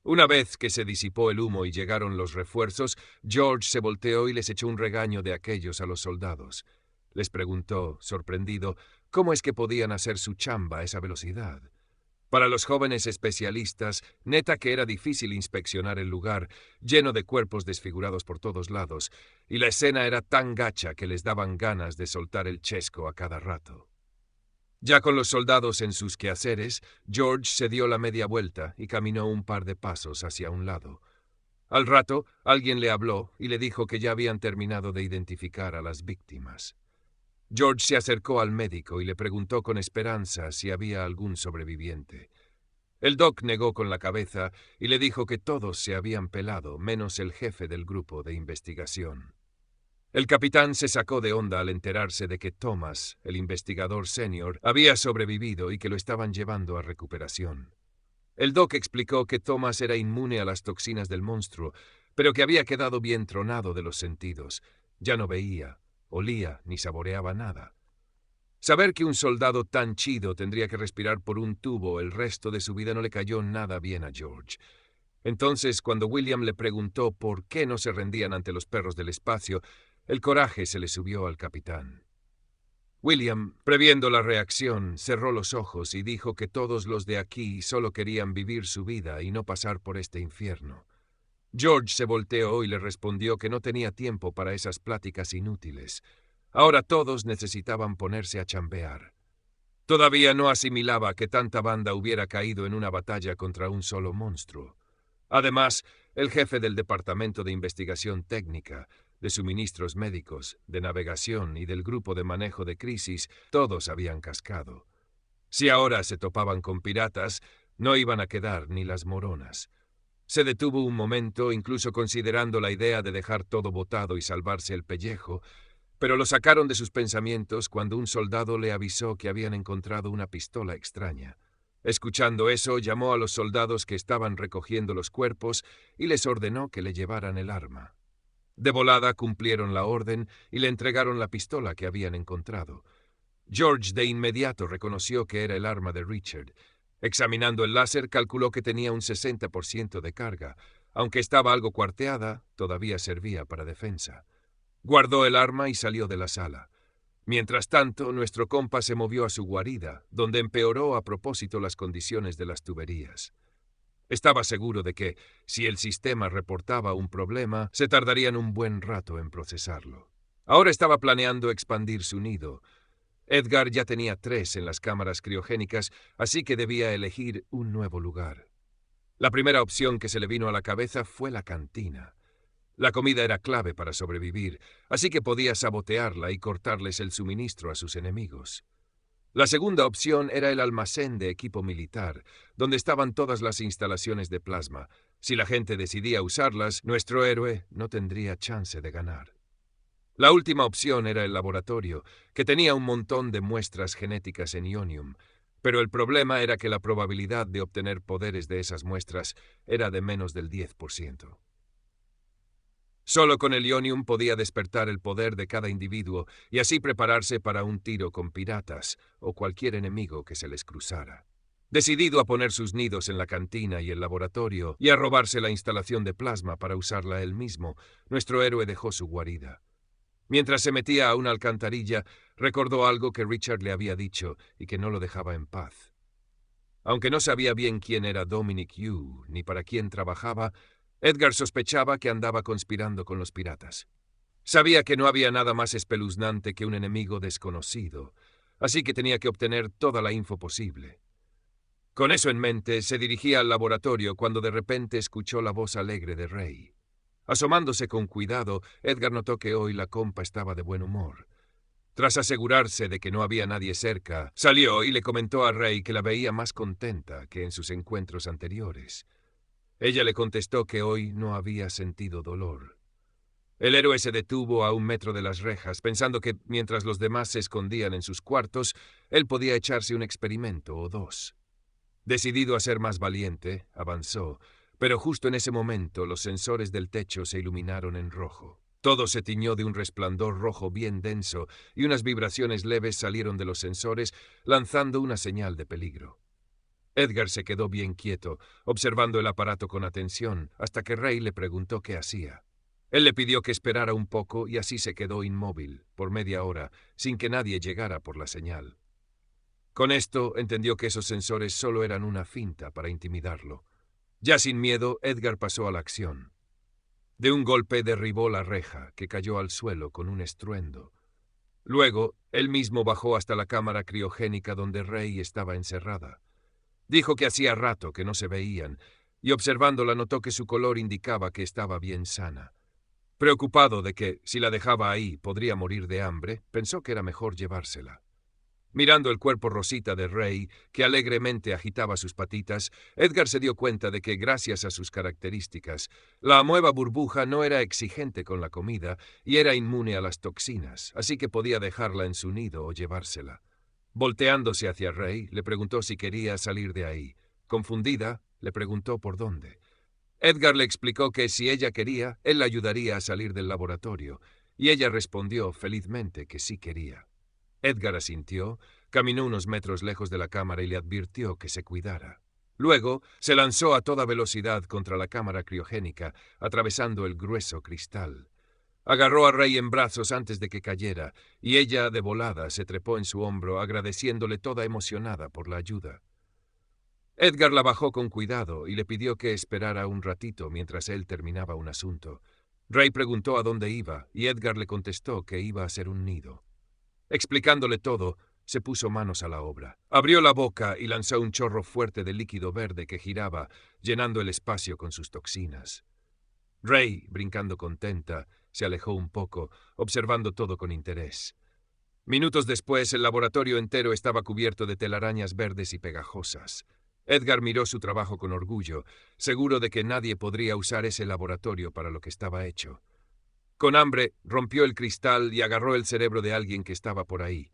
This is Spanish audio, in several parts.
Una vez que se disipó el humo y llegaron los refuerzos, George se volteó y les echó un regaño de aquellos a los soldados. Les preguntó, sorprendido, cómo es que podían hacer su chamba a esa velocidad. Para los jóvenes especialistas, neta que era difícil inspeccionar el lugar, lleno de cuerpos desfigurados por todos lados, y la escena era tan gacha que les daban ganas de soltar el chesco a cada rato. Ya con los soldados en sus quehaceres, George se dio la media vuelta y caminó un par de pasos hacia un lado. Al rato, alguien le habló y le dijo que ya habían terminado de identificar a las víctimas. George se acercó al médico y le preguntó con esperanza si había algún sobreviviente. El doc negó con la cabeza y le dijo que todos se habían pelado, menos el jefe del grupo de investigación. El capitán se sacó de onda al enterarse de que Thomas, el investigador senior, había sobrevivido y que lo estaban llevando a recuperación. El doc explicó que Thomas era inmune a las toxinas del monstruo, pero que había quedado bien tronado de los sentidos. Ya no veía, olía ni saboreaba nada. Saber que un soldado tan chido tendría que respirar por un tubo el resto de su vida no le cayó nada bien a George. Entonces, cuando William le preguntó por qué no se rendían ante los perros del espacio, el coraje se le subió al capitán. William, previendo la reacción, cerró los ojos y dijo que todos los de aquí solo querían vivir su vida y no pasar por este infierno. George se volteó y le respondió que no tenía tiempo para esas pláticas inútiles. Ahora todos necesitaban ponerse a chambear. Todavía no asimilaba que tanta banda hubiera caído en una batalla contra un solo monstruo. Además, el jefe del Departamento de Investigación Técnica, de Suministros Médicos, de Navegación y del Grupo de Manejo de Crisis, todos habían cascado. Si ahora se topaban con piratas, no iban a quedar ni las moronas. Se detuvo un momento, incluso considerando la idea de dejar todo botado y salvarse el pellejo, pero lo sacaron de sus pensamientos cuando un soldado le avisó que habían encontrado una pistola extraña. Escuchando eso, llamó a los soldados que estaban recogiendo los cuerpos y les ordenó que le llevaran el arma. De volada cumplieron la orden y le entregaron la pistola que habían encontrado. George de inmediato reconoció que era el arma de Richard. Examinando el láser, calculó que tenía un 60% de carga. Aunque estaba algo cuarteada, todavía servía para defensa. Guardó el arma y salió de la sala. Mientras tanto, nuestro compa se movió a su guarida, donde empeoró a propósito las condiciones de las tuberías. Estaba seguro de que, si el sistema reportaba un problema, se tardarían un buen rato en procesarlo. Ahora estaba planeando expandir su nido. Edgar ya tenía 3 en las cámaras criogénicas, así que debía elegir un nuevo lugar. La primera opción que se le vino a la cabeza fue la cantina. La comida era clave para sobrevivir, así que podía sabotearla y cortarles el suministro a sus enemigos. La segunda opción era el almacén de equipo militar, donde estaban todas las instalaciones de plasma. Si la gente decidía usarlas, nuestro héroe no tendría chance de ganar. La última opción era el laboratorio, que tenía un montón de muestras genéticas en Ionium, pero el problema era que la probabilidad de obtener poderes de esas muestras era de menos del 10%. Solo con el Ionium podía despertar el poder de cada individuo y así prepararse para un tiro con piratas o cualquier enemigo que se les cruzara. Decidido a poner sus nidos en la cantina y el laboratorio y a robarse la instalación de plasma para usarla él mismo, nuestro héroe dejó su guarida. Mientras se metía a una alcantarilla, recordó algo que Richard le había dicho y que no lo dejaba en paz. Aunque no sabía bien quién era Dominic Yu ni para quién trabajaba, Edgar sospechaba que andaba conspirando con los piratas. Sabía que no había nada más espeluznante que un enemigo desconocido, así que tenía que obtener toda la info posible. Con eso en mente, se dirigía al laboratorio cuando de repente escuchó la voz alegre de Ray. Asomándose con cuidado, Edgar notó que hoy la compa estaba de buen humor. Tras asegurarse de que no había nadie cerca, salió y le comentó a Ray que la veía más contenta que en sus encuentros anteriores. Ella le contestó que hoy no había sentido dolor. El héroe se detuvo a 1 metro de las rejas, pensando que, mientras los demás se escondían en sus cuartos, él podía echarse un experimento o 2. Decidido a ser más valiente, avanzó, pero justo en ese momento los sensores del techo se iluminaron en rojo. Todo se tiñó de un resplandor rojo bien denso y unas vibraciones leves salieron de los sensores, lanzando una señal de peligro. Edgar se quedó bien quieto, observando el aparato con atención, hasta que Ray le preguntó qué hacía. Él le pidió que esperara un poco y así se quedó inmóvil, por media hora, sin que nadie llegara por la señal. Con esto entendió que esos sensores solo eran una finta para intimidarlo. Ya sin miedo, Edgar pasó a la acción. De un golpe derribó la reja, que cayó al suelo con un estruendo. Luego, él mismo bajó hasta la cámara criogénica donde Ray estaba encerrada. Dijo que hacía rato que no se veían, y observándola notó que su color indicaba que estaba bien sana. Preocupado de que, si la dejaba ahí, podría morir de hambre, pensó que era mejor llevársela. Mirando el cuerpo rosita de Ray, que alegremente agitaba sus patitas, Edgar se dio cuenta de que, gracias a sus características, la amueba burbuja no era exigente con la comida y era inmune a las toxinas, así que podía dejarla en su nido o llevársela. Volteándose hacia Ray, le preguntó si quería salir de ahí. Confundida, le preguntó por dónde. Edgar le explicó que si ella quería, él la ayudaría a salir del laboratorio, y ella respondió felizmente que sí quería. Edgar asintió, caminó unos metros lejos de la cámara y le advirtió que se cuidara. Luego se lanzó a toda velocidad contra la cámara criogénica, atravesando el grueso cristal. Agarró a Ray en brazos antes de que cayera, y ella, de volada, se trepó en su hombro, agradeciéndole toda emocionada por la ayuda. Edgar la bajó con cuidado y le pidió que esperara un ratito mientras él terminaba un asunto. Ray preguntó a dónde iba, y Edgar le contestó que iba a hacer un nido. Explicándole todo, se puso manos a la obra. Abrió la boca y lanzó un chorro fuerte de líquido verde que giraba, llenando el espacio con sus toxinas. Ray, brincando contenta, se alejó un poco, observando todo con interés. Minutos después, el laboratorio entero estaba cubierto de telarañas verdes y pegajosas. Edgar miró su trabajo con orgullo, seguro de que nadie podría usar ese laboratorio para lo que estaba hecho. Con hambre, rompió el cristal y agarró el cerebro de alguien que estaba por ahí.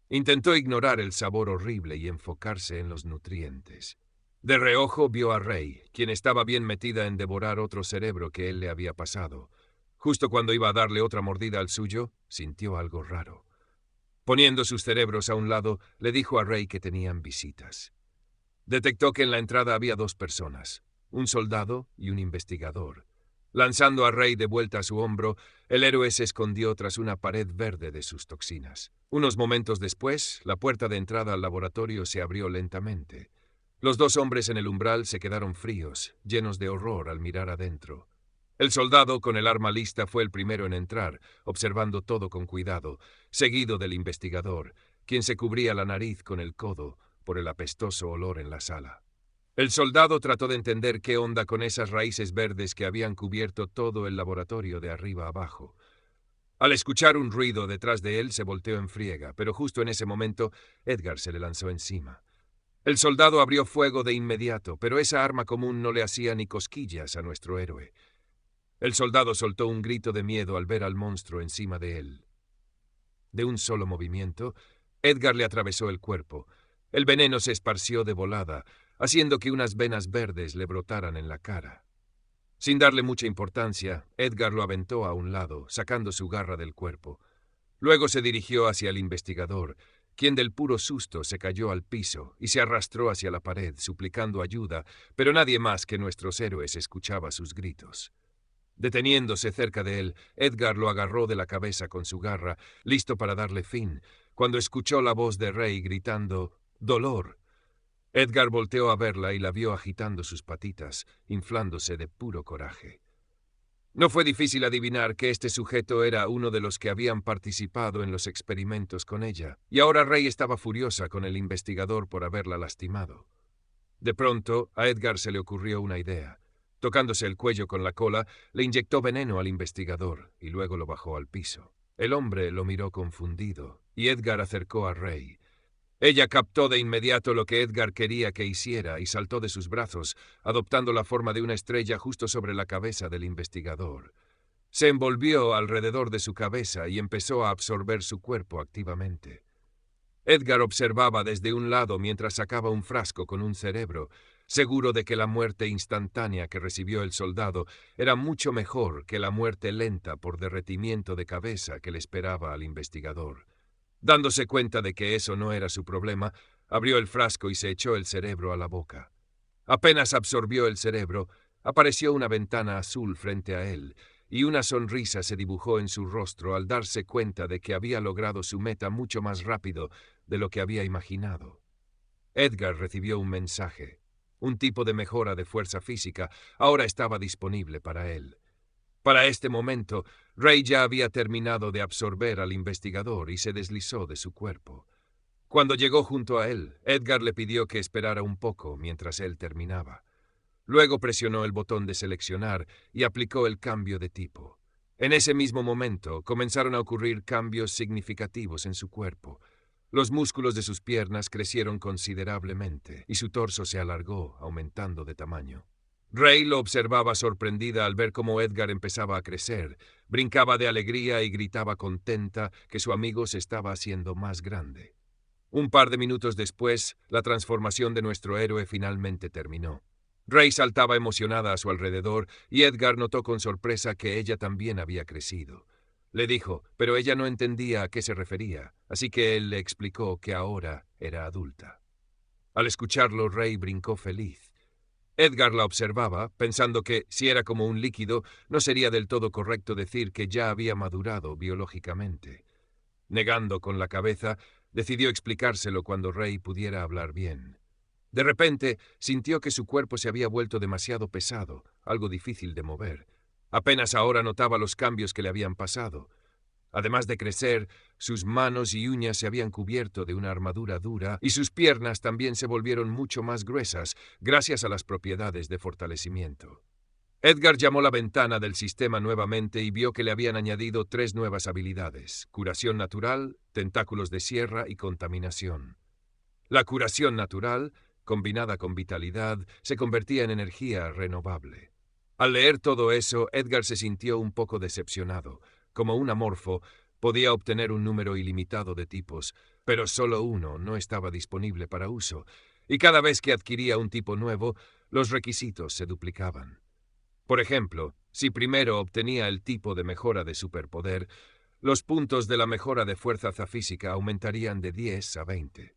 Intentó ignorar el sabor horrible y enfocarse en los nutrientes. De reojo vio a Ray, quien estaba bien metida en devorar otro cerebro que él le había pasado. Justo cuando iba a darle otra mordida al suyo, sintió algo raro. Poniendo sus cerebros a un lado, le dijo a Ray que tenían visitas. Detectó que en la entrada había dos personas, un soldado y un investigador. Lanzando a Ray de vuelta a su hombro, el héroe se escondió tras una pared verde de sus toxinas. Unos momentos después, la puerta de entrada al laboratorio se abrió lentamente. Los dos hombres en el umbral se quedaron fríos, llenos de horror al mirar adentro. El soldado, con el arma lista, fue el primero en entrar, observando todo con cuidado, seguido del investigador, quien se cubría la nariz con el codo por el apestoso olor en la sala. El soldado trató de entender qué onda con esas raíces verdes que habían cubierto todo el laboratorio de arriba abajo. Al escuchar un ruido detrás de él, se volteó en friega, pero justo en ese momento, Edgar se le lanzó encima. El soldado abrió fuego de inmediato, pero esa arma común no le hacía ni cosquillas a nuestro héroe. El soldado soltó un grito de miedo al ver al monstruo encima de él. De un solo movimiento, Edgar le atravesó el cuerpo. El veneno se esparció de volada, haciendo que unas venas verdes le brotaran en la cara. Sin darle mucha importancia, Edgar lo aventó a un lado, sacando su garra del cuerpo. Luego se dirigió hacia el investigador, quien del puro susto se cayó al piso y se arrastró hacia la pared, suplicando ayuda, pero nadie más que nuestros héroes escuchaba sus gritos. Deteniéndose cerca de él, Edgar lo agarró de la cabeza con su garra, listo para darle fin, cuando escuchó la voz de Ray gritando «¡Dolor!». Edgar volteó a verla y la vio agitando sus patitas, inflándose de puro coraje. No fue difícil adivinar que este sujeto era uno de los que habían participado en los experimentos con ella, y ahora Ray estaba furiosa con el investigador por haberla lastimado. De pronto, a Edgar se le ocurrió una idea. Tocándose el cuello con la cola, le inyectó veneno al investigador y luego lo bajó al piso. El hombre lo miró confundido, y Edgar acercó a Ray. Ella captó de inmediato lo que Edgar quería que hiciera y saltó de sus brazos, adoptando la forma de una estrella justo sobre la cabeza del investigador. Se envolvió alrededor de su cabeza y empezó a absorber su cuerpo activamente. Edgar observaba desde un lado mientras sacaba un frasco con un cerebro, seguro de que la muerte instantánea que recibió el soldado era mucho mejor que la muerte lenta por derretimiento de cabeza que le esperaba al investigador. Dándose cuenta de que eso no era su problema, Abrió el frasco y se echó el cerebro a la boca. Apenas absorbió el cerebro, apareció una ventana azul frente a él, y una sonrisa se dibujó en su rostro al darse cuenta de que había logrado su meta mucho más rápido de lo que había imaginado. Edgar recibió un mensaje. Un tipo de mejora de fuerza física ahora estaba disponible para él. Para este momento, Ray ya había terminado de absorber al investigador y se deslizó de su cuerpo. Cuando llegó junto a él, Edgar le pidió que esperara un poco mientras él terminaba. Luego presionó el botón de seleccionar y aplicó el cambio de tipo. En ese mismo momento comenzaron a ocurrir cambios significativos en su cuerpo. Los músculos de sus piernas crecieron considerablemente y su torso se alargó, aumentando de tamaño. Ray lo observaba sorprendida al ver cómo Edgar empezaba a crecer, brincaba de alegría y gritaba contenta que su amigo se estaba haciendo más grande. Un par de minutos después, la transformación de nuestro héroe finalmente terminó. Ray saltaba emocionada a su alrededor y Edgar notó con sorpresa que ella también había crecido. Le dijo, pero ella no entendía a qué se refería, así que él le explicó que ahora era adulta. Al escucharlo, Ray brincó feliz. Edgar la observaba, pensando que, si era como un líquido, no sería del todo correcto decir que ya había madurado biológicamente. Negando con la cabeza, decidió explicárselo cuando Ray pudiera hablar bien. De repente, sintió que su cuerpo se había vuelto demasiado pesado, algo difícil de mover. Apenas ahora notaba los cambios que le habían pasado. Además de crecer, sus manos y uñas se habían cubierto de una armadura dura y sus piernas también se volvieron mucho más gruesas gracias a las propiedades de fortalecimiento. Edgar llamó la ventana del sistema nuevamente y vio que le habían añadido 3 nuevas habilidades: curación natural, tentáculos de sierra y contaminación. La curación natural, combinada con vitalidad, se convertía en energía renovable. Al leer todo eso, Edgar se sintió un poco decepcionado. Como un amorfo, podía obtener un número ilimitado de tipos, pero solo uno no estaba disponible para uso, y cada vez que adquiría un tipo nuevo, los requisitos se duplicaban. Por ejemplo, si primero obtenía el tipo de mejora de superpoder, los puntos de la mejora de fuerza física aumentarían de 10 a 20.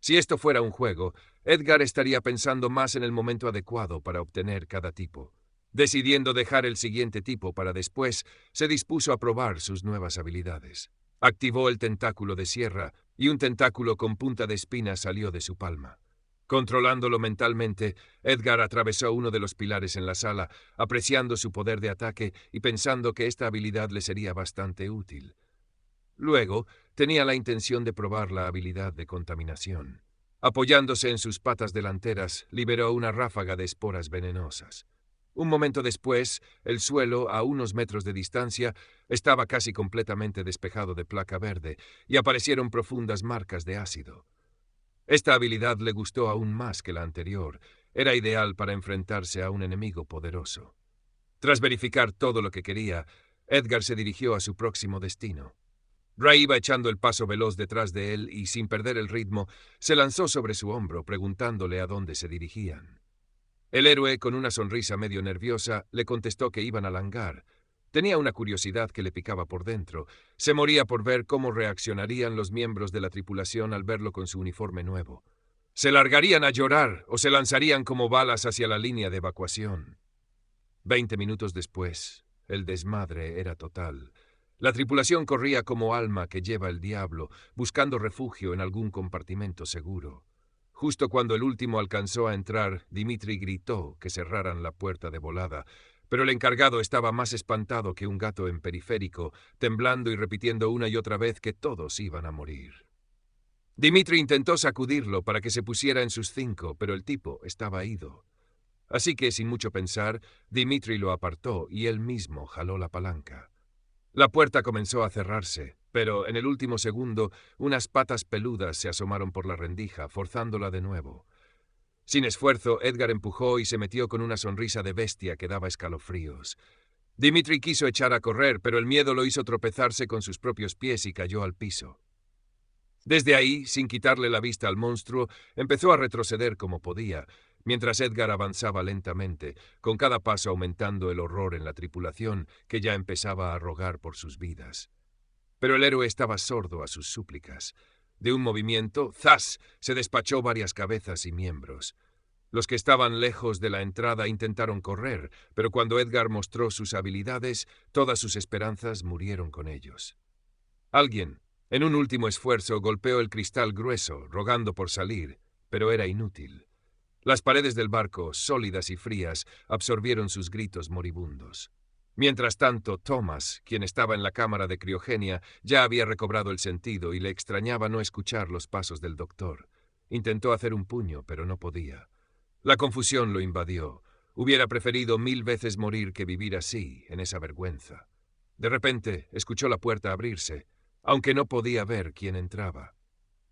Si esto fuera un juego, Edgar estaría pensando más en el momento adecuado para obtener cada tipo. Decidiendo dejar el siguiente tipo para después, se dispuso a probar sus nuevas habilidades. Activó el tentáculo de sierra y un tentáculo con punta de espina salió de su palma. Controlándolo mentalmente, Edgar atravesó uno de los pilares en la sala, apreciando su poder de ataque y pensando que esta habilidad le sería bastante útil. Luego, tenía la intención de probar la habilidad de contaminación. Apoyándose en sus patas delanteras, liberó una ráfaga de esporas venenosas. Un momento después, el suelo, a unos metros de distancia, estaba casi completamente despejado de placa verde y aparecieron profundas marcas de ácido. Esta habilidad le gustó aún más que la anterior. Era ideal para enfrentarse a un enemigo poderoso. Tras verificar todo lo que quería, Edgar se dirigió a su próximo destino. Ray iba echando el paso veloz detrás de él y, sin perder el ritmo, se lanzó sobre su hombro preguntándole a dónde se dirigían. El héroe, con una sonrisa medio nerviosa, le contestó que iban al hangar. Tenía una curiosidad que le picaba por dentro. Se moría por ver cómo reaccionarían los miembros de la tripulación al verlo con su uniforme nuevo. ¿Se largarían a llorar o se lanzarían como balas hacia la línea de evacuación? 20 minutos después, el desmadre era total. La tripulación corría como alma que lleva el diablo, buscando refugio en algún compartimento seguro. Justo cuando el último alcanzó a entrar, Dimitri gritó que cerraran la puerta de volada, pero el encargado estaba más espantado que un gato en periférico, temblando y repitiendo una y otra vez que todos iban a morir. Dimitri intentó sacudirlo para que se pusiera en sus 5, pero el tipo estaba ido. Así que, sin mucho pensar, Dimitri lo apartó y él mismo jaló la palanca. La puerta comenzó a cerrarse, pero en el último segundo unas patas peludas se asomaron por la rendija, forzándola de nuevo. Sin esfuerzo, Edgar empujó y se metió con una sonrisa de bestia que daba escalofríos. Dimitri quiso echar a correr, pero el miedo lo hizo tropezarse con sus propios pies y cayó al piso. Desde ahí, sin quitarle la vista al monstruo, empezó a retroceder como podía, mientras Edgar avanzaba lentamente, con cada paso aumentando el horror en la tripulación, que ya empezaba a rogar por sus vidas. Pero el héroe estaba sordo a sus súplicas. De un movimiento, ¡zas!, se despachó varias cabezas y miembros. Los que estaban lejos de la entrada intentaron correr, pero cuando Edgar mostró sus habilidades, todas sus esperanzas murieron con ellos. Alguien, en un último esfuerzo, golpeó el cristal grueso, rogando por salir, pero era inútil. Las paredes del barco, sólidas y frías, absorbieron sus gritos moribundos. Mientras tanto, Thomas, quien estaba en la cámara de criogenia, ya había recobrado el sentido y le extrañaba no escuchar los pasos del doctor. Intentó hacer un puño, pero no podía. La confusión lo invadió. Hubiera preferido 1000 veces morir que vivir así, en esa vergüenza. De repente, escuchó la puerta abrirse, aunque no podía ver quién entraba.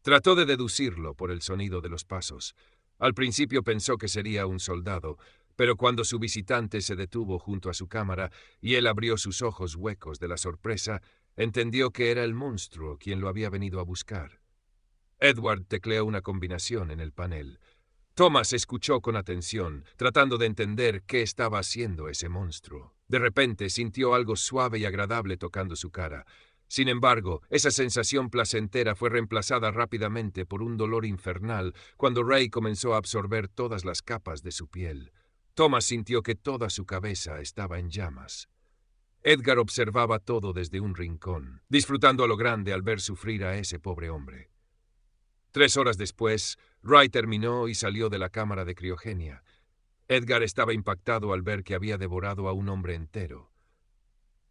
Trató de deducirlo por el sonido de los pasos. Al principio pensó que sería un soldado, pero cuando su visitante se detuvo junto a su cámara y él abrió sus ojos huecos de la sorpresa, entendió que era el monstruo quien lo había venido a buscar. Edward tecleó una combinación en el panel. Thomas escuchó con atención, tratando de entender qué estaba haciendo ese monstruo. De repente sintió algo suave y agradable tocando su cara. Sin embargo, esa sensación placentera fue reemplazada rápidamente por un dolor infernal cuando Ray comenzó a absorber todas las capas de su piel. Thomas sintió que toda su cabeza estaba en llamas. Edgar observaba todo desde un rincón, disfrutando a lo grande al ver sufrir a ese pobre hombre. 3 horas después, Ray terminó y salió de la cámara de criogenia. Edgar estaba impactado al ver que había devorado a un hombre entero.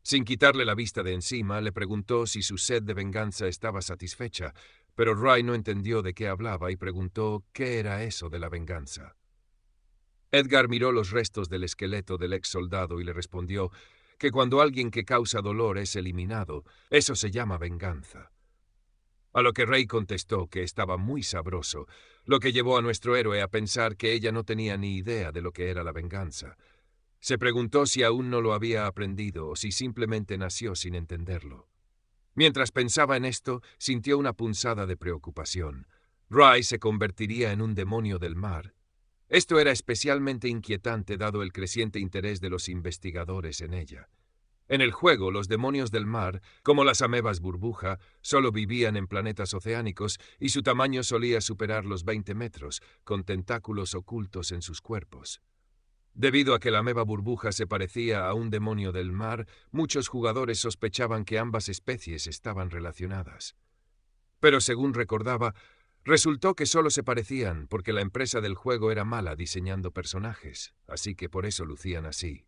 Sin quitarle la vista de encima, le preguntó si su sed de venganza estaba satisfecha, pero Ray no entendió de qué hablaba y preguntó qué era eso de la venganza. Edgar miró los restos del esqueleto del ex soldado y le respondió que cuando alguien que causa dolor es eliminado, eso se llama venganza. A lo que Ray contestó que estaba muy sabroso, lo que llevó a nuestro héroe a pensar que ella no tenía ni idea de lo que era la venganza. Se preguntó si aún no lo había aprendido o si simplemente nació sin entenderlo. Mientras pensaba en esto, sintió una punzada de preocupación. Ray se convertiría en un demonio del mar. Esto era especialmente inquietante dado el creciente interés de los investigadores en ella. En el juego, los demonios del mar, como las amebas burbuja, solo vivían en planetas oceánicos y su tamaño solía superar los 20 metros, con tentáculos ocultos en sus cuerpos. Debido a que la ameba burbuja se parecía a un demonio del mar, muchos jugadores sospechaban que ambas especies estaban relacionadas. Pero según recordaba, resultó que solo se parecían porque la empresa del juego era mala diseñando personajes, así que por eso lucían así.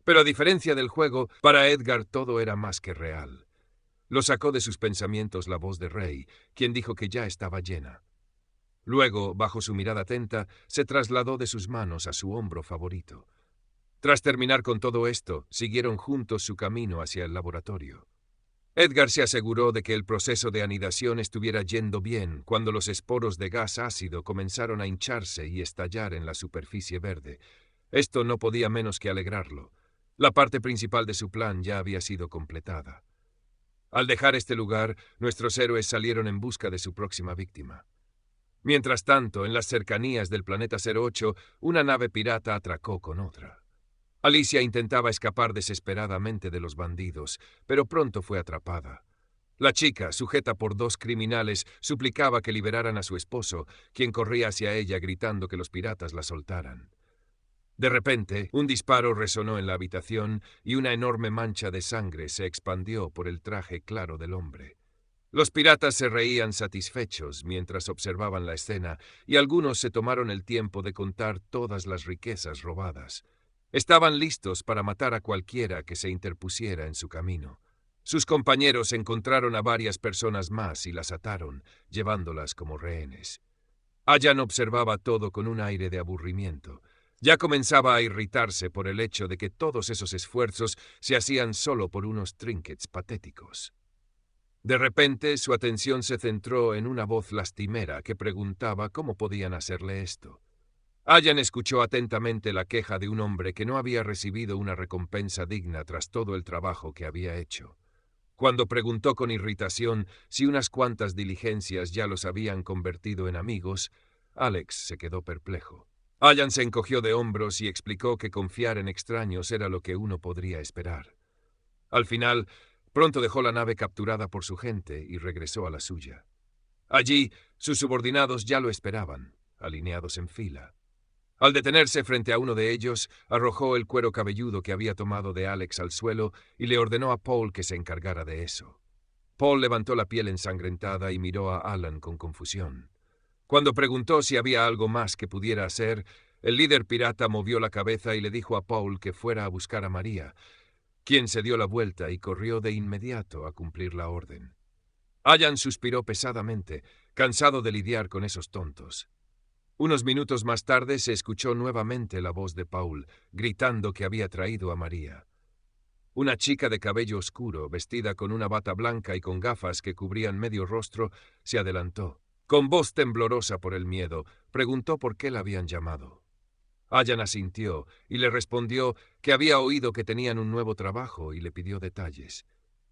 Pero a diferencia del juego, para Edgar todo era más que real. Lo sacó de sus pensamientos la voz de Ray, quien dijo que ya estaba llena. Luego, bajo su mirada atenta, se trasladó de sus manos a su hombro favorito. Tras terminar con todo esto, siguieron juntos su camino hacia el laboratorio. Edgar se aseguró de que el proceso de anidación estuviera yendo bien cuando los esporos de gas ácido comenzaron a hincharse y estallar en la superficie verde. Esto no podía menos que alegrarlo. La parte principal de su plan ya había sido completada. Al dejar este lugar, nuestros héroes salieron en busca de su próxima víctima. Mientras tanto, en las cercanías del planeta 08, una nave pirata atracó con otra. Alicia intentaba escapar desesperadamente de los bandidos, pero pronto fue atrapada. La chica, sujeta por 2 criminales, suplicaba que liberaran a su esposo, quien corría hacia ella gritando que los piratas la soltaran. De repente, un disparo resonó en la habitación y una enorme mancha de sangre se expandió por el traje claro del hombre. Los piratas se reían satisfechos mientras observaban la escena y algunos se tomaron el tiempo de contar todas las riquezas robadas. Estaban listos para matar a cualquiera que se interpusiera en su camino. Sus compañeros encontraron a varias personas más y las ataron, llevándolas como rehenes. Allan observaba todo con un aire de aburrimiento. Ya comenzaba a irritarse por el hecho de que todos esos esfuerzos se hacían solo por unos trinkets patéticos. De repente, su atención se centró en una voz lastimera que preguntaba cómo podían hacerle esto. Allan escuchó atentamente la queja de un hombre que no había recibido una recompensa digna tras todo el trabajo que había hecho. Cuando preguntó con irritación si unas cuantas diligencias ya los habían convertido en amigos, Alex se quedó perplejo. Allan se encogió de hombros y explicó que confiar en extraños era lo que uno podría esperar. Al final, pronto dejó la nave capturada por su gente y regresó a la suya. Allí, sus subordinados ya lo esperaban, alineados en fila. Al detenerse frente a uno de ellos, arrojó el cuero cabelludo que había tomado de Alex al suelo y le ordenó a Paul que se encargara de eso. Paul levantó la piel ensangrentada y miró a Alan con confusión. Cuando preguntó si había algo más que pudiera hacer, el líder pirata movió la cabeza y le dijo a Paul que fuera a buscar a María, quien se dio la vuelta y corrió de inmediato a cumplir la orden. Alan suspiró pesadamente, cansado de lidiar con esos tontos. Unos minutos más tarde se escuchó nuevamente la voz de Paul, gritando que había traído a María. Una chica de cabello oscuro, vestida con una bata blanca y con gafas que cubrían medio rostro, se adelantó. Con voz temblorosa por el miedo, preguntó por qué la habían llamado. Alan asintió y le respondió que había oído que tenían un nuevo trabajo y le pidió detalles.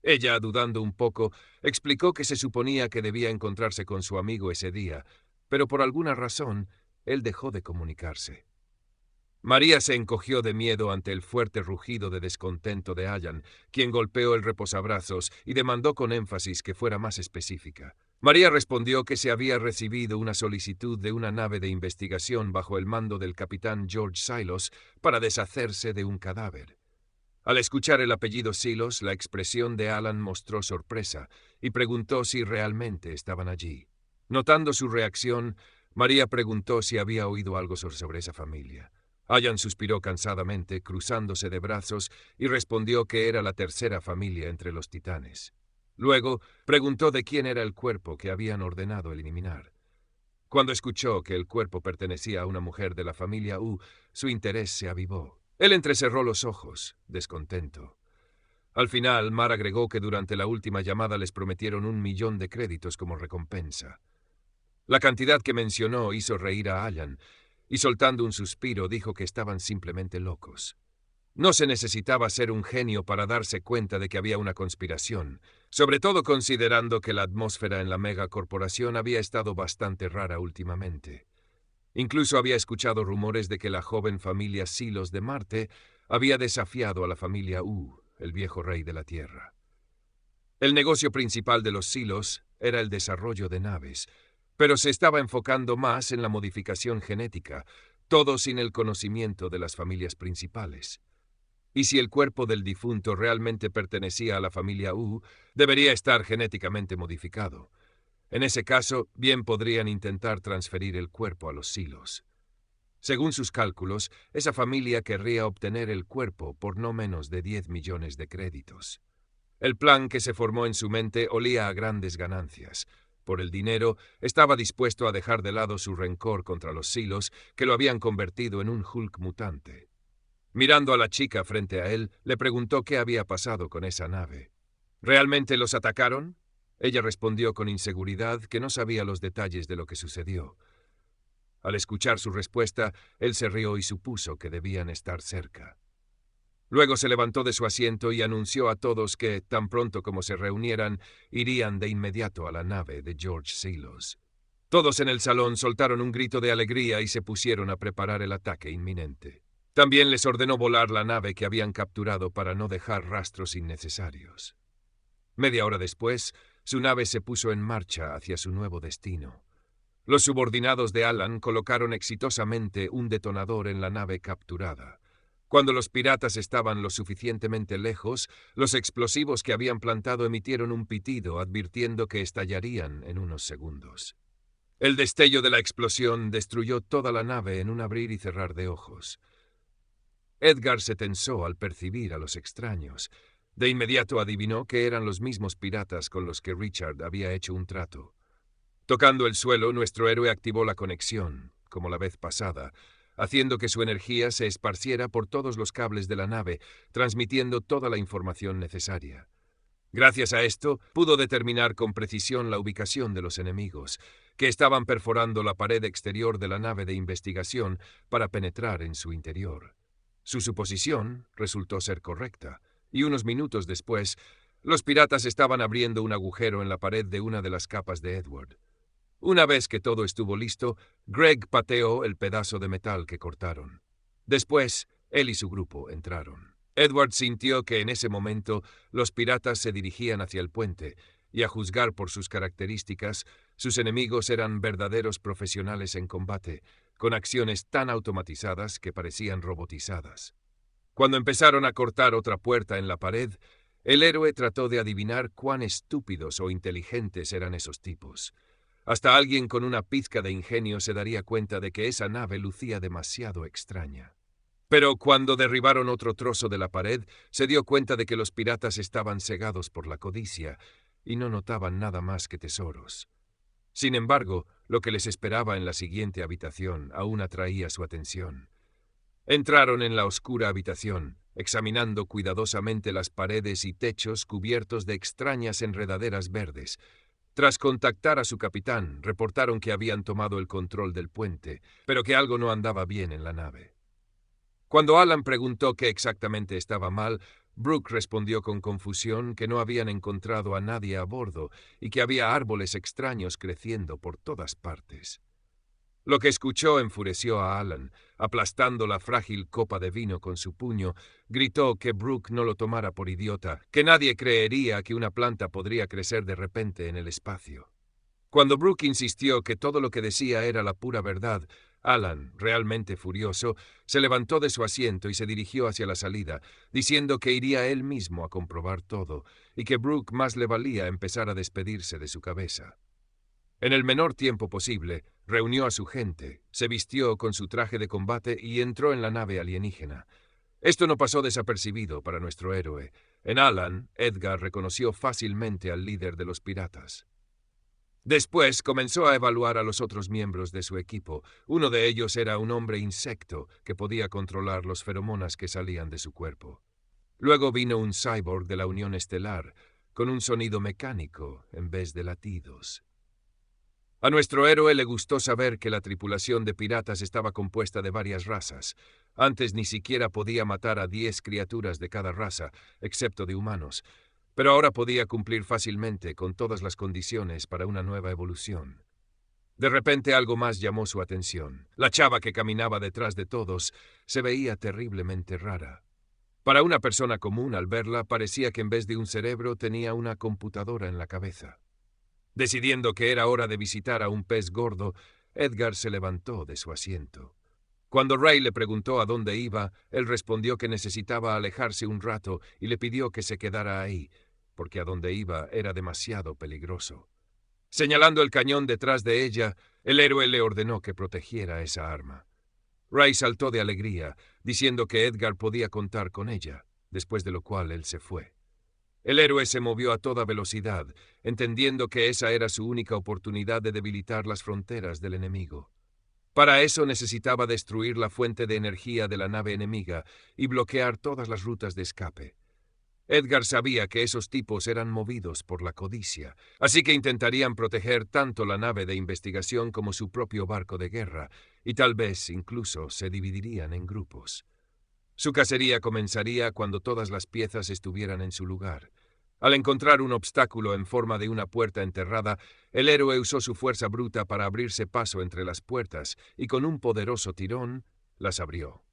Ella, dudando un poco, explicó que se suponía que debía encontrarse con su amigo ese día, pero por alguna razón, él dejó de comunicarse. María se encogió de miedo ante el fuerte rugido de descontento de Alan, quien golpeó el reposabrazos y demandó con énfasis que fuera más específica. María respondió que se había recibido una solicitud de una nave de investigación bajo el mando del capitán George Silos para deshacerse de un cadáver. Al escuchar el apellido Silos, la expresión de Alan mostró sorpresa y preguntó si realmente estaban allí. Notando su reacción, María preguntó si había oído algo sobre esa familia. Alan suspiró cansadamente, cruzándose de brazos, y respondió que era la tercera familia entre los titanes. Luego, preguntó de quién era el cuerpo que habían ordenado eliminar. Cuando escuchó que el cuerpo pertenecía a una mujer de la familia U, su interés se avivó. Él entrecerró los ojos, descontento. Al final, Mar agregó que durante la última llamada les prometieron 1.000.000 de créditos como recompensa. La cantidad que mencionó hizo reír a Alan, y soltando un suspiro dijo que estaban simplemente locos. No se necesitaba ser un genio para darse cuenta de que había una conspiración, sobre todo considerando que la atmósfera en la megacorporación había estado bastante rara últimamente. Incluso había escuchado rumores de que la joven familia Silos de Marte había desafiado a la familia U, el viejo rey de la Tierra. El negocio principal de los Silos era el desarrollo de naves, pero se estaba enfocando más en la modificación genética, todo sin el conocimiento de las familias principales. Y si el cuerpo del difunto realmente pertenecía a la familia U, debería estar genéticamente modificado. En ese caso, bien podrían intentar transferir el cuerpo a los Silos. Según sus cálculos, esa familia querría obtener el cuerpo por no menos de 10 millones de créditos. El plan que se formó en su mente olía a grandes ganancias. Por el dinero, estaba dispuesto a dejar de lado su rencor contra los Silos, que lo habían convertido en un Hulk mutante. Mirando a la chica frente a él, le preguntó qué había pasado con esa nave. ¿Realmente los atacaron? Ella respondió con inseguridad que no sabía los detalles de lo que sucedió. Al escuchar su respuesta, él se rió y supuso que debían estar cerca. Luego se levantó de su asiento y anunció a todos que, tan pronto como se reunieran, irían de inmediato a la nave de George Silos. Todos en el salón soltaron un grito de alegría y se pusieron a preparar el ataque inminente. También les ordenó volar la nave que habían capturado para no dejar rastros innecesarios. Media hora después, su nave se puso en marcha hacia su nuevo destino. Los subordinados de Alan colocaron exitosamente un detonador en la nave capturada. Cuando los piratas estaban lo suficientemente lejos, los explosivos que habían plantado emitieron un pitido advirtiendo que estallarían en unos segundos. El destello de la explosión destruyó toda la nave en un abrir y cerrar de ojos. Edgar se tensó al percibir a los extraños. De inmediato adivinó que eran los mismos piratas con los que Richard había hecho un trato. Tocando el suelo, nuestro héroe activó la conexión, como la vez pasada, haciendo que su energía se esparciera por todos los cables de la nave, transmitiendo toda la información necesaria. Gracias a esto, pudo determinar con precisión la ubicación de los enemigos, que estaban perforando la pared exterior de la nave de investigación para penetrar en su interior. Su suposición resultó ser correcta, y unos minutos después, los piratas estaban abriendo un agujero en la pared de una de las capas de Edward. Una vez que todo estuvo listo, Greg pateó el pedazo de metal que cortaron. Después, él y su grupo entraron. Edward sintió que en ese momento los piratas se dirigían hacia el puente, y a juzgar por sus características, Sus enemigos eran verdaderos profesionales en combate, con acciones tan automatizadas que parecían robotizadas. Cuando empezaron a cortar otra puerta en la pared, el héroe trató de adivinar cuán estúpidos o inteligentes eran esos tipos. Hasta alguien con una pizca de ingenio se daría cuenta de que esa nave lucía demasiado extraña. Pero cuando derribaron otro trozo de la pared, se dio cuenta de que los piratas estaban cegados por la codicia y no notaban nada más que tesoros. Sin embargo, lo que les esperaba en la siguiente habitación aún atraía su atención. Entraron en la oscura habitación, examinando cuidadosamente las paredes y techos cubiertos de extrañas enredaderas verdes. Tras contactar a su capitán, reportaron que habían tomado el control del puente, pero que algo no andaba bien en la nave. Cuando Alan preguntó qué exactamente estaba mal, Brooke respondió con confusión que no habían encontrado a nadie a bordo y que había árboles extraños creciendo por todas partes. Lo que escuchó enfureció a Alan. Aplastando la frágil copa de vino con su puño, gritó que Brooke no lo tomara por idiota, que nadie creería que una planta podría crecer de repente en el espacio. Cuando Brooke insistió que todo lo que decía era la pura verdad, Alan, realmente furioso, se levantó de su asiento y se dirigió hacia la salida, diciendo que iría él mismo a comprobar todo, y que Brooke más le valía empezar a despedirse de su cabeza. En el menor tiempo posible, reunió a su gente, se vistió con su traje de combate y entró en la nave alienígena. Esto no pasó desapercibido para nuestro héroe. En Alan, Edgar reconoció fácilmente al líder de los piratas. Después comenzó a evaluar a los otros miembros de su equipo. Uno de ellos era un hombre insecto que podía controlar los feromonas que salían de su cuerpo. Luego vino un cyborg de la Unión Estelar, con un sonido mecánico en vez de latidos. A nuestro héroe le gustó saber que la tripulación de piratas estaba compuesta de varias razas. Antes ni siquiera podía matar a 10 criaturas de cada raza, excepto de humanos, pero ahora podía cumplir fácilmente con todas las condiciones para una nueva evolución. De repente algo más llamó su atención. La chava que caminaba detrás de todos se veía terriblemente rara. Para una persona común, al verla, parecía que en vez de un cerebro tenía una computadora en la cabeza. Decidiendo que era hora de visitar a un pez gordo, Edgar se levantó de su asiento. Cuando Ray le preguntó a dónde iba, él respondió que necesitaba alejarse un rato y le pidió que se quedara ahí, porque a donde iba era demasiado peligroso. Señalando el cañón detrás de ella, el héroe le ordenó que protegiera esa arma. Ray saltó de alegría, diciendo que Edgar podía contar con ella, después de lo cual él se fue. El héroe se movió a toda velocidad, entendiendo que esa era su única oportunidad de debilitar las fronteras del enemigo. Para eso necesitaba destruir la fuente de energía de la nave enemiga y bloquear todas las rutas de escape. Edgar sabía que esos tipos eran movidos por la codicia, así que intentarían proteger tanto la nave de investigación como su propio barco de guerra, y tal vez incluso se dividirían en grupos. Su cacería comenzaría cuando todas las piezas estuvieran en su lugar. Al encontrar un obstáculo en forma de una puerta enterrada, el héroe usó su fuerza bruta para abrirse paso entre las puertas y con un poderoso tirón las abrió.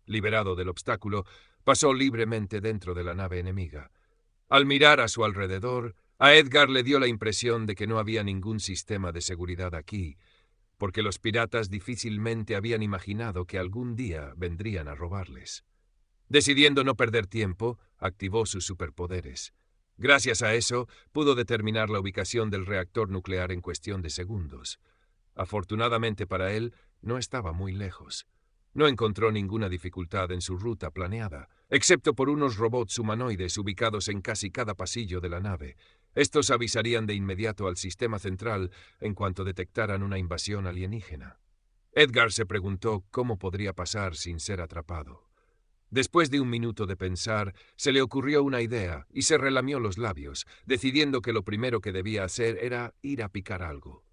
Liberado del obstáculo, pasó libremente dentro de la nave enemiga. Al mirar a su alrededor, a Edgar le dio la impresión de que no había ningún sistema de seguridad aquí, porque los piratas difícilmente habían imaginado que algún día vendrían a robarles. Decidiendo no perder tiempo, activó sus superpoderes. Gracias a eso, pudo determinar la ubicación del reactor nuclear en cuestión de segundos. Afortunadamente para él, no estaba muy lejos. No encontró ninguna dificultad en su ruta planeada, excepto por unos robots humanoides ubicados en casi cada pasillo de la nave. Estos avisarían de inmediato al sistema central en cuanto detectaran una invasión alienígena. Edgar se preguntó cómo podría pasar sin ser atrapado. Después de un minuto de pensar, se le ocurrió una idea y se relamió los labios, decidiendo que lo primero que debía hacer era ir a picar algo.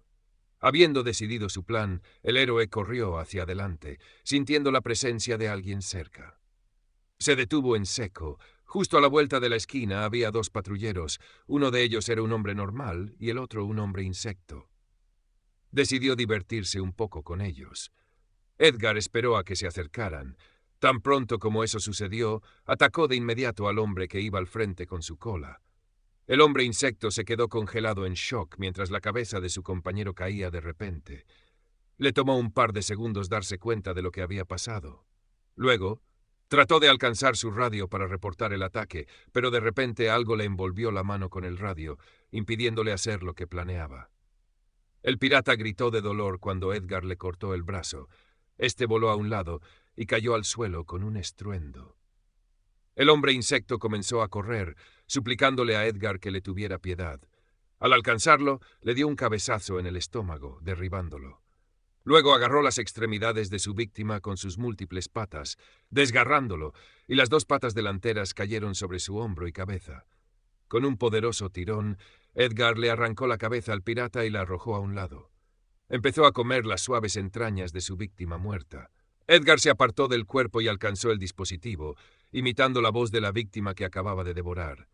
Habiendo decidido su plan, el héroe corrió hacia adelante, sintiendo la presencia de alguien cerca. Se detuvo en seco. Justo a la vuelta de la esquina había 2 patrulleros. Uno de ellos era un hombre normal y el otro un hombre insecto. Decidió divertirse un poco con ellos. Edgar esperó a que se acercaran. Tan pronto como eso sucedió, atacó de inmediato al hombre que iba al frente con su cola. El hombre insecto se quedó congelado en shock mientras la cabeza de su compañero caía de repente. Le tomó un par de segundos darse cuenta de lo que había pasado. Luego, trató de alcanzar su radio para reportar el ataque, pero de repente algo le envolvió la mano con el radio, impidiéndole hacer lo que planeaba. El pirata gritó de dolor cuando Edgar le cortó el brazo. Este voló a un lado y cayó al suelo con un estruendo. El hombre insecto comenzó a correr, suplicándole a Edgar que le tuviera piedad. Al alcanzarlo, le dio un cabezazo en el estómago, derribándolo. Luego agarró las extremidades de su víctima con sus múltiples patas, desgarrándolo, y las dos patas delanteras cayeron sobre su hombro y cabeza. Con un poderoso tirón, Edgar le arrancó la cabeza al pirata y la arrojó a un lado. Empezó a comer las suaves entrañas de su víctima muerta. Edgar se apartó del cuerpo y alcanzó el dispositivo, imitando la voz de la víctima que acababa de devorar.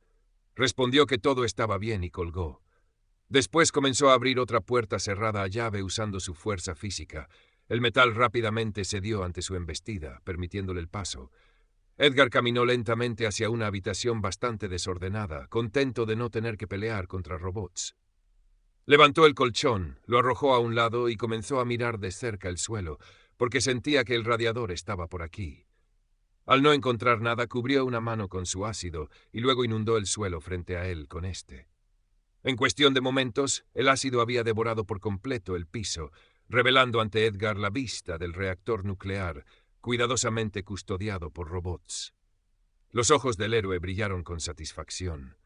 Respondió que todo estaba bien y colgó. Después comenzó a abrir otra puerta cerrada a llave usando su fuerza física. El metal rápidamente cedió ante su embestida, permitiéndole el paso. Edgar caminó lentamente hacia una habitación bastante desordenada, contento de no tener que pelear contra robots. Levantó el colchón, lo arrojó a un lado y comenzó a mirar de cerca el suelo, porque sentía que el radiador estaba por aquí. Al no encontrar nada, cubrió una mano con su ácido y luego inundó el suelo frente a él con este. En cuestión de momentos, el ácido había devorado por completo el piso, revelando ante Edgar la vista del reactor nuclear, cuidadosamente custodiado por robots. Los ojos del héroe brillaron con satisfacción.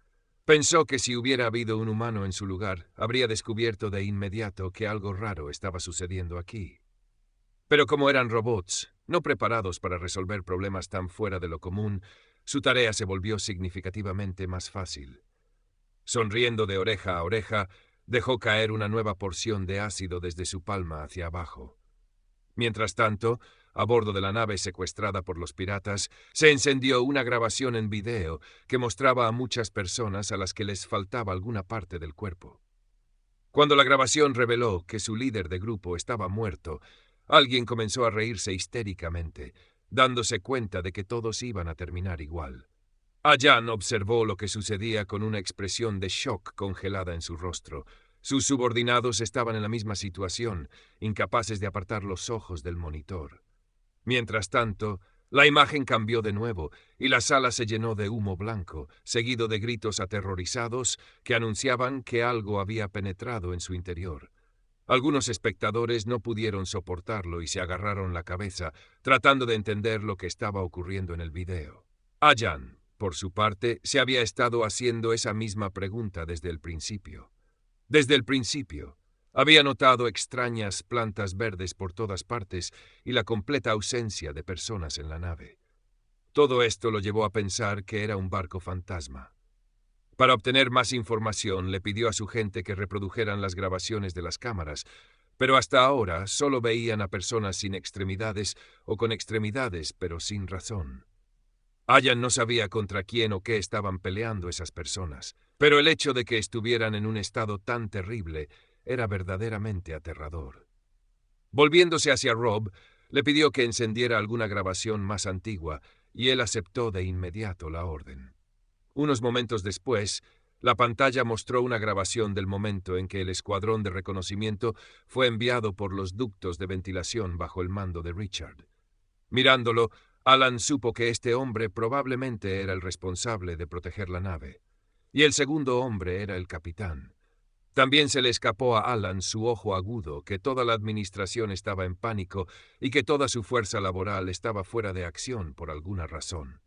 Pensó que si hubiera habido un humano en su lugar, habría descubierto de inmediato que algo raro estaba sucediendo aquí. Pero como eran robots, no preparados para resolver problemas tan fuera de lo común, su tarea se volvió significativamente más fácil. Sonriendo de oreja a oreja, dejó caer una nueva porción de ácido desde su palma hacia abajo. Mientras tanto, a bordo de la nave secuestrada por los piratas, se encendió una grabación en video que mostraba a muchas personas a las que les faltaba alguna parte del cuerpo. Cuando la grabación reveló que su líder de grupo estaba muerto, alguien comenzó a reírse histéricamente, dándose cuenta de que todos iban a terminar igual. Allan observó lo que sucedía con una expresión de shock congelada en su rostro. Sus subordinados estaban en la misma situación, incapaces de apartar los ojos del monitor. Mientras tanto, la imagen cambió de nuevo y la sala se llenó de humo blanco, seguido de gritos aterrorizados que anunciaban que algo había penetrado en su interior. Algunos espectadores no pudieron soportarlo y se agarraron la cabeza, tratando de entender lo que estaba ocurriendo en el video. Allan, por su parte, se había estado haciendo esa misma pregunta desde el principio. Desde el principio, había notado extrañas plantas verdes por todas partes y la completa ausencia de personas en la nave. Todo esto lo llevó a pensar que era un barco fantasma. Para obtener más información, le pidió a su gente que reprodujeran las grabaciones de las cámaras, pero hasta ahora solo veían a personas sin extremidades o con extremidades pero sin razón. Allan no sabía contra quién o qué estaban peleando esas personas, pero el hecho de que estuvieran en un estado tan terrible era verdaderamente aterrador. Volviéndose hacia Rob, le pidió que encendiera alguna grabación más antigua y él aceptó de inmediato la orden. Unos momentos después, la pantalla mostró una grabación del momento en que el escuadrón de reconocimiento fue enviado por los ductos de ventilación bajo el mando de Richard. Mirándolo, Allan supo que este hombre probablemente era el responsable de proteger la nave, y el segundo hombre era el capitán. También se le escapó a Allan su ojo agudo, que toda la administración estaba en pánico y que toda su fuerza laboral estaba fuera de acción por alguna razón.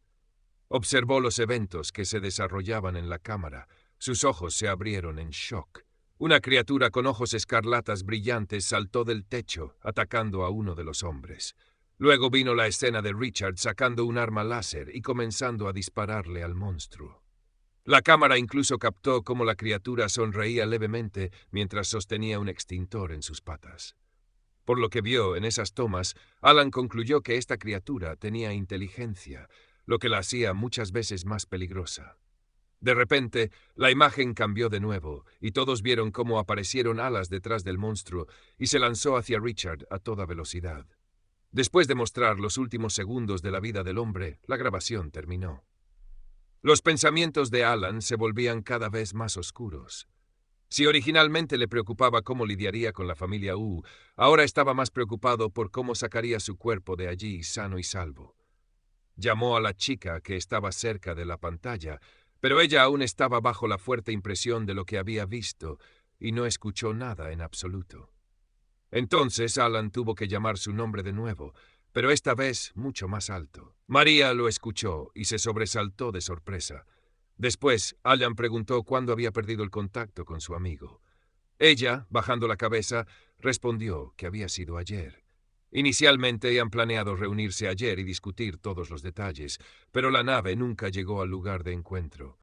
Observó los eventos que se desarrollaban en la cámara. Sus ojos se abrieron en shock. Una criatura con ojos escarlatas brillantes saltó del techo, atacando a uno de los hombres. Luego vino la escena de Richard sacando un arma láser y comenzando a dispararle al monstruo. La cámara incluso captó cómo la criatura sonreía levemente mientras sostenía un extintor en sus patas. Por lo que vio en esas tomas, Allan concluyó que esta criatura tenía inteligencia, lo que la hacía muchas veces más peligrosa. De repente, la imagen cambió de nuevo, y todos vieron cómo aparecieron alas detrás del monstruo y se lanzó hacia Richard a toda velocidad. Después de mostrar los últimos segundos de la vida del hombre, la grabación terminó. Los pensamientos de Alan se volvían cada vez más oscuros. Si originalmente le preocupaba cómo lidiaría con la familia Wu, ahora estaba más preocupado por cómo sacaría su cuerpo de allí sano y salvo. Llamó a la chica que estaba cerca de la pantalla, pero ella aún estaba bajo la fuerte impresión de lo que había visto y no escuchó nada en absoluto. Entonces Alan tuvo que llamar su nombre de nuevo, pero esta vez mucho más alto. María lo escuchó y se sobresaltó de sorpresa. Después, Alan preguntó cuándo había perdido el contacto con su amigo. Ella, bajando la cabeza, respondió que había sido ayer. Inicialmente habían planeado reunirse ayer y discutir todos los detalles, pero la nave nunca llegó al lugar de encuentro.